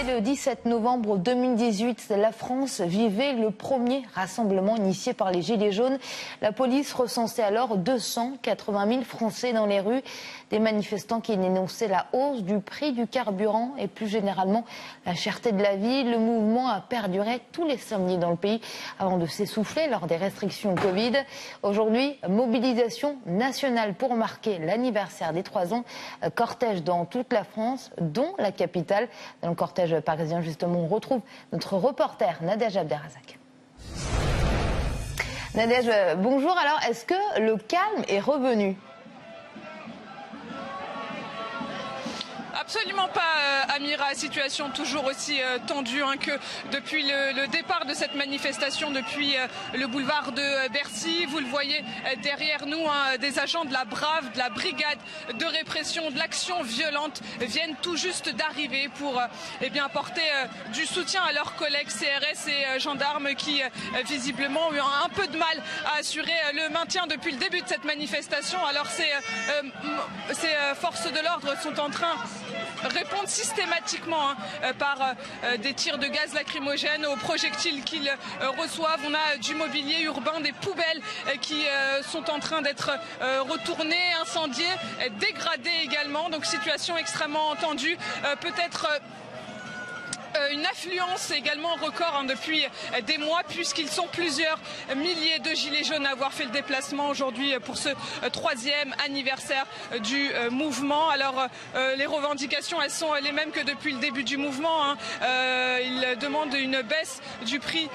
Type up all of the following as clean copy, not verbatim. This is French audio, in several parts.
C'était le 17 novembre 2018. La France vivait le premier rassemblement initié par les Gilets jaunes. La police recensait alors 280 000 Français dans les rues. Des manifestants qui dénonçaient la hausse du prix du carburant et plus généralement la cherté de la vie. Le mouvement a perduré tous les samedis dans le pays avant de s'essouffler lors des restrictions Covid. Aujourd'hui, mobilisation nationale pour marquer l'anniversaire des 3 ans. Cortège dans toute la France, dont la capitale. Dans le cortège parisien, justement, on retrouve notre reporter Nadège Abderrazak. Nadège, bonjour. Alors, est-ce que le calme est revenu ? Absolument pas, Amira. Situation toujours aussi tendue que depuis le départ de cette manifestation, depuis le boulevard de Bercy. Vous le voyez derrière nous, des agents de la BRAV, de la brigade de répression de l'action violente viennent tout juste d'arriver pour apporter du soutien à leurs collègues CRS et gendarmes qui visiblement ont eu un peu de mal à assurer le maintien depuis le début de cette manifestation. Alors ces forces de l'ordre sont en train répondent systématiquement par des tirs de gaz lacrymogène aux projectiles qu'ils reçoivent. On a du mobilier urbain, des poubelles qui sont en train d'être retournées, incendiées, dégradées également. Donc situation extrêmement tendue. Peut-être une affluence également record depuis des mois, puisqu'ils sont plusieurs milliers de gilets jaunes à avoir fait le déplacement aujourd'hui pour ce 3e anniversaire du mouvement. Alors les revendications, elles sont les mêmes que depuis le début du mouvement. Ils demandent une baisse du prix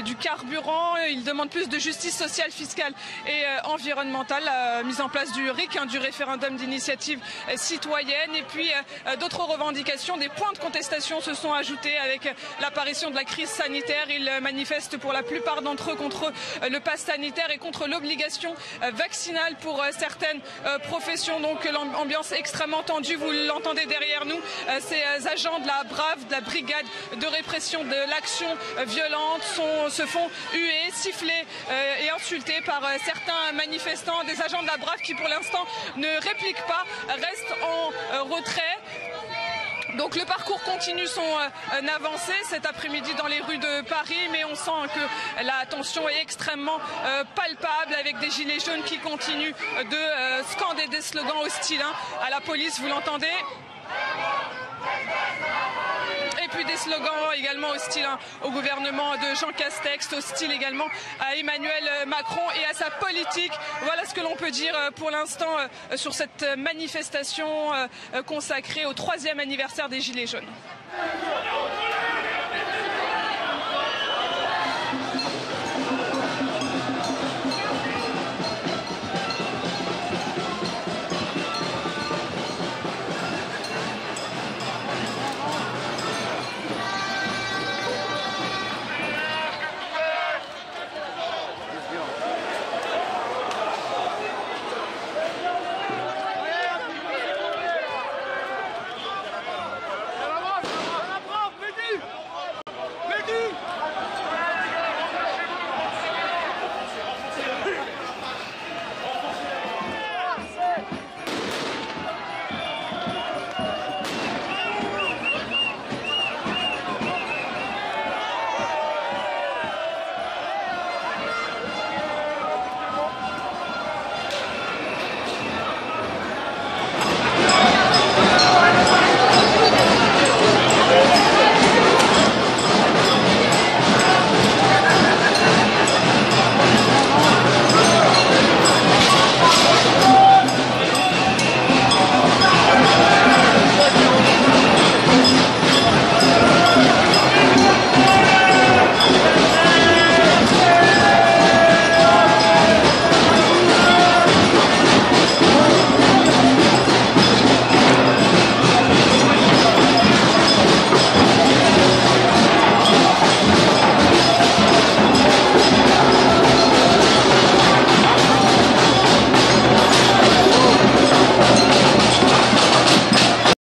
du carburant, ils demandent plus de justice sociale, fiscale et environnementale, la mise en place du RIC, du référendum d'initiative citoyenne, et puis d'autres revendications, des points de contestation se sont ajoutés avec l'apparition de la crise sanitaire. Ils manifestent pour la plupart d'entre eux contre le pass sanitaire et contre l'obligation vaccinale pour certaines professions. Donc l'ambiance extrêmement tendue, vous l'entendez derrière nous. Ces agents de la BRAV, de la brigade de répression de l'action violente se font huer, siffler et insulter par certains manifestants. Des agents de la BRAV qui pour l'instant ne répliquent pas, restent en retrait. Donc le parcours continue son avancée cet après-midi dans les rues de Paris, mais on sent que la tension est extrêmement palpable, avec des gilets jaunes qui continuent de scander des slogans hostiles à la police, vous l'entendez. Et puis des slogans également hostiles au gouvernement de Jean Castex, hostiles également à Emmanuel Macron et à sa politique. Voilà ce que l'on peut dire pour l'instant sur cette manifestation consacrée au 3e anniversaire des Gilets jaunes.